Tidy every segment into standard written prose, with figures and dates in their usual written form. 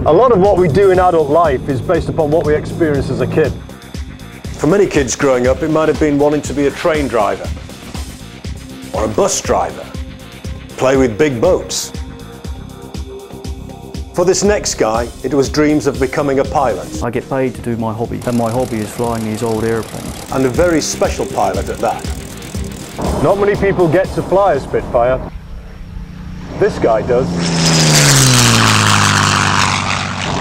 A lot of what we do in adult life is based upon what we experience as a kid. For many kids growing up, it might have been wanting to be a train driver or a bus driver, play with big boats. For this next guy, it was dreams of becoming a pilot. I get paid to do my hobby, and my hobby is flying these old airplanes. And a very special pilot at that. Not many people get to fly a Spitfire. This guy does.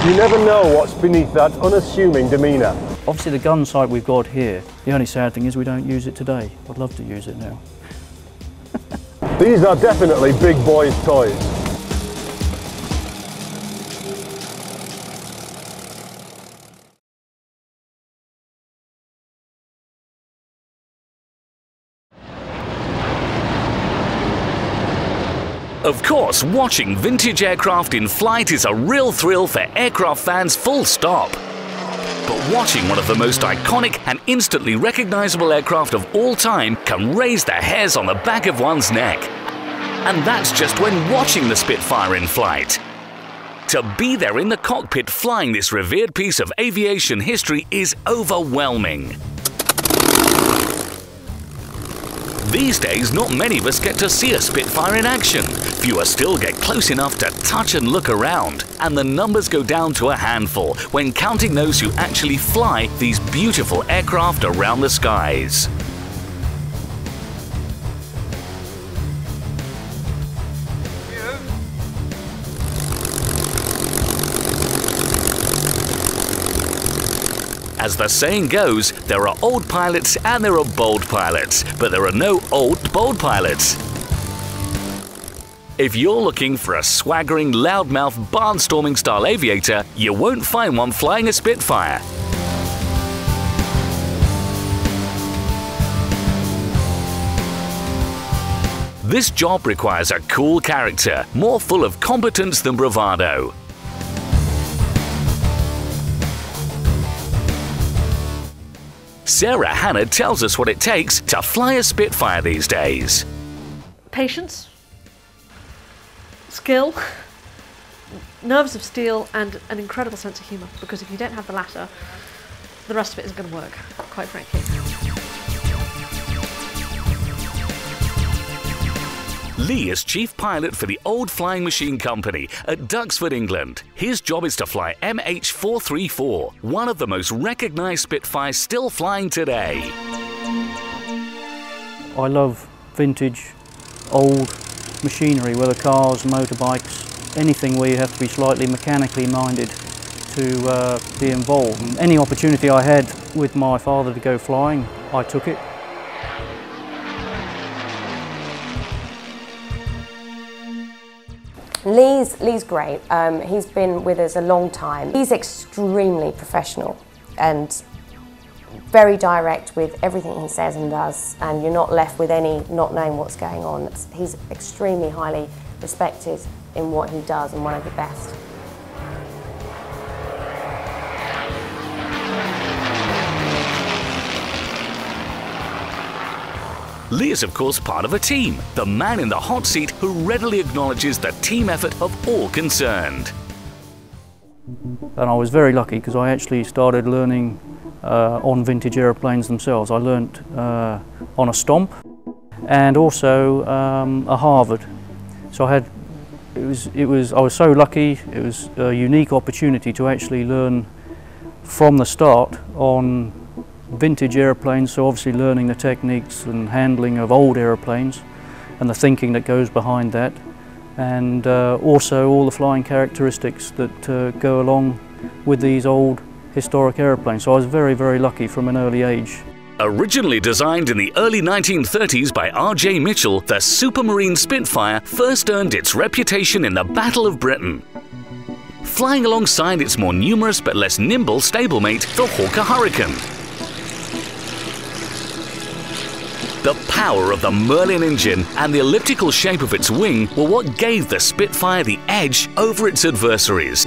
You never know what's beneath that unassuming demeanour. Obviously the gun sight we've got here, the only sad thing is we don't use it today. I'd love to use it now. These are definitely big boys' toys. Of course, watching vintage aircraft in flight is a real thrill for aircraft fans, full stop. But watching one of the most iconic and instantly recognizable aircraft of all time can raise the hairs on the back of one's neck. And that's just when watching the Spitfire in flight. To be there in the cockpit flying this revered piece of aviation history is overwhelming. These days, not many of us get to see a Spitfire in action. Fewer still get close enough to touch and look around, and the numbers go down to a handful when counting those who actually fly these beautiful aircraft around the skies. As the saying goes, there are old pilots and there are bold pilots, but there are no old, bold pilots. If you're looking for a swaggering, loudmouth, barnstorming style aviator, you won't find one flying a Spitfire. This job requires a cool character, more full of competence than bravado. Ray Hanna tells us what it takes to fly a Spitfire these days. Patience, skill, nerves of steel, and an incredible sense of humour, because if you don't have the latter, the rest of it isn't going to work, quite frankly. Lee is chief pilot for the Old Flying Machine Company at Duxford, England. His job is to fly MH434, one of the most recognised Spitfires still flying today. I love vintage, old machinery, whether cars, motorbikes, anything where you have to be slightly mechanically minded to be involved. And any opportunity I had with my father to go flying, I took it. Lee's great. He's been with us a long time. He's extremely professional and very direct with everything he says and does, and you're not left with any not knowing what's going on. He's extremely highly respected in what he does and one of the best. Lee is of course part of a team, the man in the hot seat who readily acknowledges the team effort of all concerned. And I was very lucky because I actually started learning on vintage aeroplanes themselves. I learnt on a Stomp and also a Harvard. So I was so lucky. It was a unique opportunity to actually learn from the start on vintage airplanes, so obviously learning the techniques and handling of old airplanes and the thinking that goes behind that, and also all the flying characteristics that go along with these old historic airplanes. So I was very, very lucky from an early age. Originally designed in the early 1930s by R.J. Mitchell, the Supermarine Spitfire first earned its reputation in the Battle of Britain, flying alongside its more numerous but less nimble stablemate, the Hawker Hurricane. The power of the Merlin engine and the elliptical shape of its wing were what gave the Spitfire the edge over its adversaries.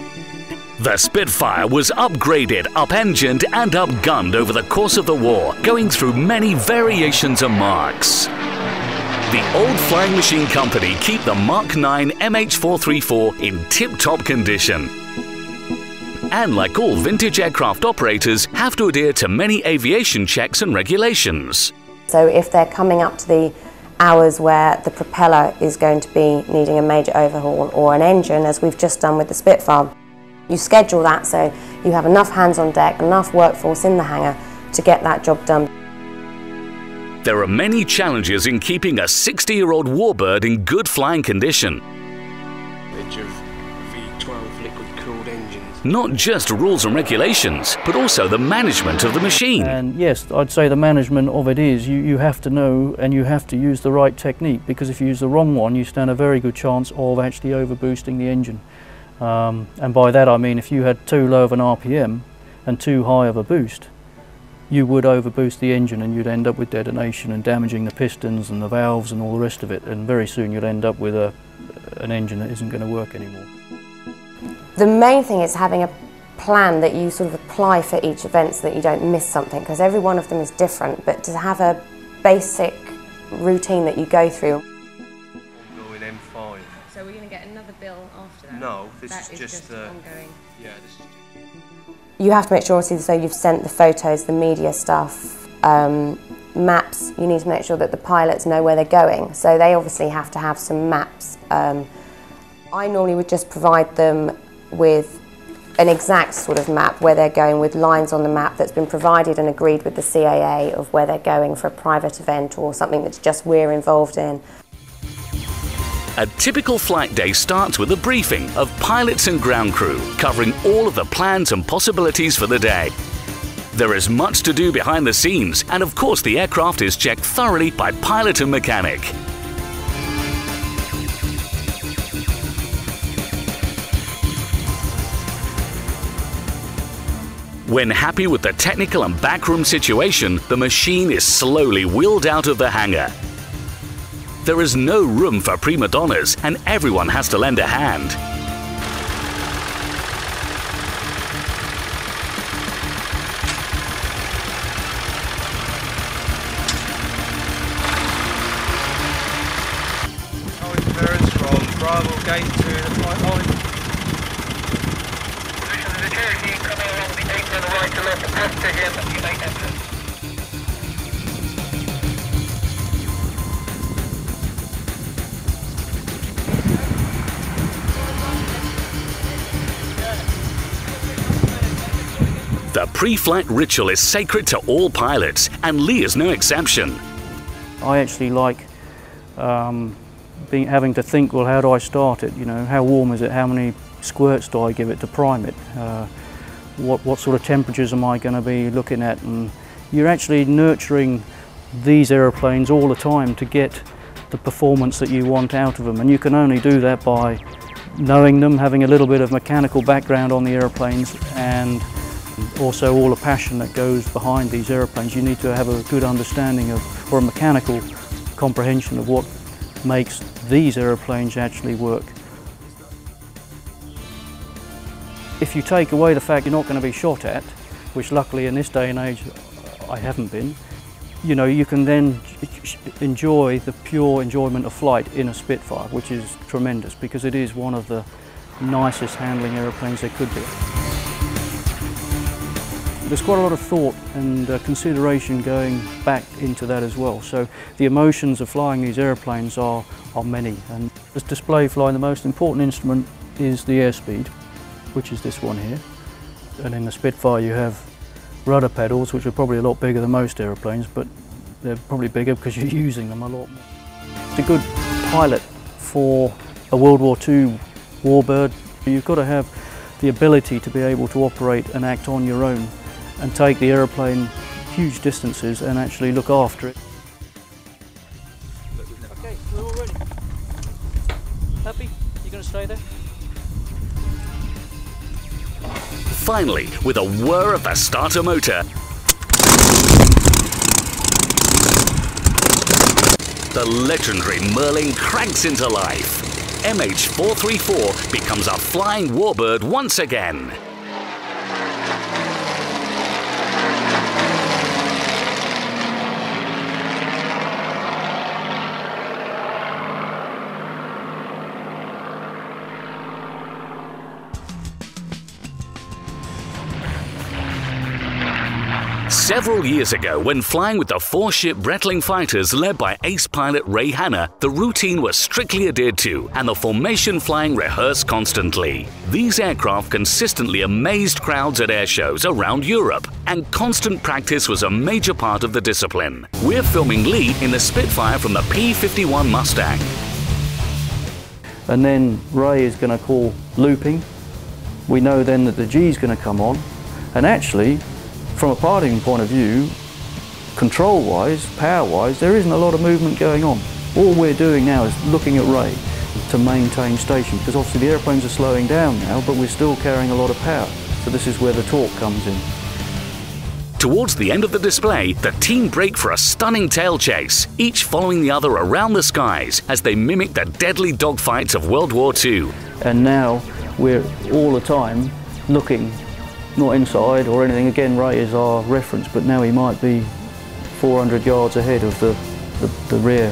The Spitfire was upgraded, up-engined and up-gunned over the course of the war, going through many variations and marks. The Old Flying Machine Company keep the Mark 9 MH434 in tip-top condition. and like all vintage aircraft operators, have to adhere to many aviation checks and regulations. So if they're coming up to the hours where the propeller is going to be needing a major overhaul, or an engine, as we've just done with the Spitfire, you schedule that so you have enough hands on deck, enough workforce in the hangar to get that job done. There are many challenges in keeping a 60-year-old warbird in good flying condition. Of V12 liquid-cooled engines. Not just rules and regulations, but also the management of the machine. And yes, I'd say the management of it is you have to know and you have to use the right technique, because if you use the wrong one, you stand a very good chance of actually overboosting the engine. And by that I mean if you had too low of an RPM and too high of a boost, you would overboost the engine and you'd end up with detonation and damaging the pistons and the valves and all the rest of it, and very soon you'd end up with an engine that isn't going to work anymore. The main thing is having a plan that you sort of apply for each event so that you don't miss something, because every one of them is different, but to have a basic routine that you go through. Ongoing M5. So we're going to get another bill after that? No, this is just ongoing. Yeah, this is just... You have to make sure, obviously, so you've sent the photos, the media stuff, maps. You need to make sure that the pilots know where they're going, so they obviously have to have some maps. I normally would just provide them with an exact sort of map where they're going, with lines on the map that's been provided and agreed with the CAA of where they're going for a private event or something that's just we're involved in. A typical flight day starts with a briefing of pilots and ground crew, covering all of the plans and possibilities for the day. There is much to do behind the scenes, and of course the aircraft is checked thoroughly by pilot and mechanic. When happy with the technical and backroom situation, the machine is slowly wheeled out of the hangar. There is no room for prima donnas, and everyone has to lend a hand. Clearance from Bravo Gate to the flight line. Position of the Cherokee coming along the 8 on the right to left, after him, you may enter. The pre-flight ritual is sacred to all pilots, and Lee is no exception. I actually like having to think, well, how do I start it? You know, how warm is it? How many squirts do I give it to prime it? What sort of temperatures am I going to be looking at? And you're actually nurturing these aeroplanes all the time to get the performance that you want out of them, and you can only do that by knowing them, having a little bit of mechanical background on the aeroplanes, and also all the passion that goes behind these aeroplanes. You need to have a good understanding of, or a mechanical comprehension of what makes these aeroplanes actually work. If you take away the fact you're not going to be shot at, which luckily in this day and age I haven't been, you know, you can then enjoy the pure enjoyment of flight in a Spitfire, which is tremendous, because it is one of the nicest handling aeroplanes there could be. There's quite a lot of thought and consideration going back into that as well. So the emotions of flying these aeroplanes are many. And as display flying, the most important instrument is the airspeed, which is this one here. And in the Spitfire you have rudder pedals, which are probably a lot bigger than most aeroplanes, but they're probably bigger because you're using them a lot more. It's a good pilot for a World War II warbird. You've got to have the ability to be able to operate and act on your own, and take the aeroplane huge distances and actually look after it. Okay, we're all ready. Happy? You going to stay there? Finally, with a whir of the starter motor, the legendary Merlin cranks into life. MH434 becomes a flying warbird once again. Several years ago, when flying with the 4-ship Brettling fighters led by ace pilot Ray Hanna, the routine was strictly adhered to and the formation flying rehearsed constantly. These aircraft consistently amazed crowds at air shows around Europe, and constant practice was a major part of the discipline. We're filming Lee in the Spitfire from the P-51 Mustang. And then Ray is going to call looping. We know then that the G is going to come on, and actually, from a piloting point of view, control-wise, power-wise, there isn't a lot of movement going on. All we're doing now is looking at Ray to maintain station, because obviously the airplanes are slowing down now, but we're still carrying a lot of power. So this is where the torque comes in. Towards the end of the display, the team break for a stunning tail chase, each following the other around the skies as they mimic the deadly dogfights of World War II. And now we're all the time looking, not inside or anything. Again, Ray is our reference, but now he might be 400 yards ahead of the rear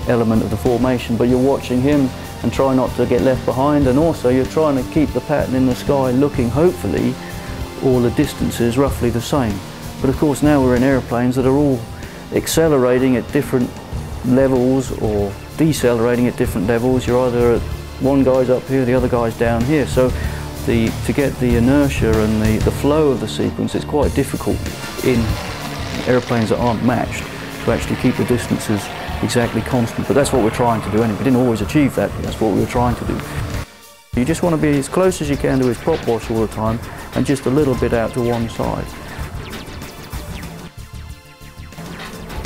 element of the formation, but you're watching him and try not to get left behind, and also you're trying to keep the pattern in the sky looking, hopefully, all the distances roughly the same. But of course now we're in airplanes that are all accelerating at different levels or decelerating at different levels. You're either at one guy's up here, the other guy's down here. So to get the inertia and the flow of the sequence, it's quite difficult in airplanes that aren't matched to actually keep the distances exactly constant. But that's what we're trying to do anyway. We didn't always achieve that, but that's what we were trying to do. You just want to be as close as you can to his prop wash all the time and just a little bit out to one side.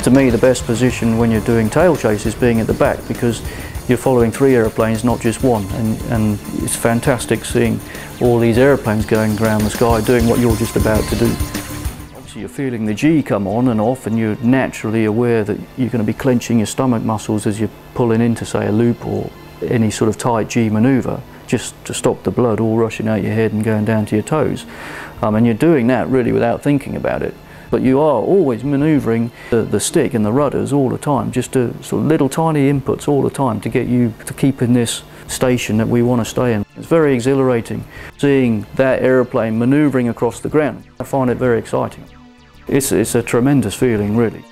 To me, the best position when you're doing tail chase is being at the back, because you're following 3 airplanes, not just one, and it's fantastic seeing all these airplanes going around the sky doing what you're just about to do. Obviously you're feeling the G come on and off, and you're naturally aware that you're going to be clenching your stomach muscles as you're pulling into, say, a loop or any sort of tight G manoeuvre, just to stop the blood all rushing out your head and going down to your toes. And you're doing that really without thinking about it. But you are always manoeuvring the stick and the rudders all the time, just to sort of little tiny inputs all the time to get you to keep in this station that we want to stay in. It's very exhilarating seeing that aeroplane manoeuvring across the ground. I find it very exciting. It's a tremendous feeling, really.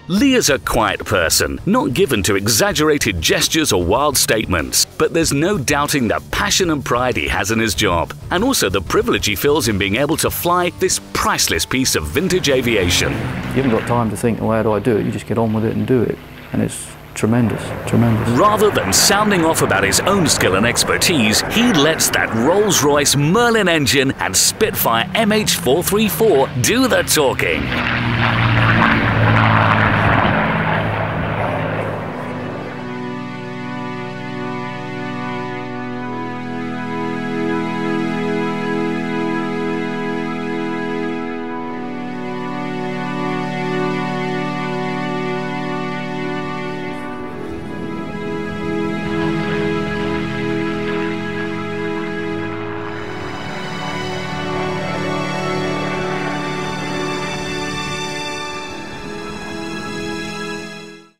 Lee is a quiet person, not given to exaggerated gestures or wild statements, but there's no doubting the passion and pride he has in his job, and also the privilege he feels in being able to fly this priceless piece of vintage aviation. You haven't got time to think, oh, how do I do it? You just get on with it and do it, and it's tremendous, tremendous. Rather than sounding off about his own skill and expertise, he lets that Rolls-Royce Merlin engine and Spitfire MH434 do the talking.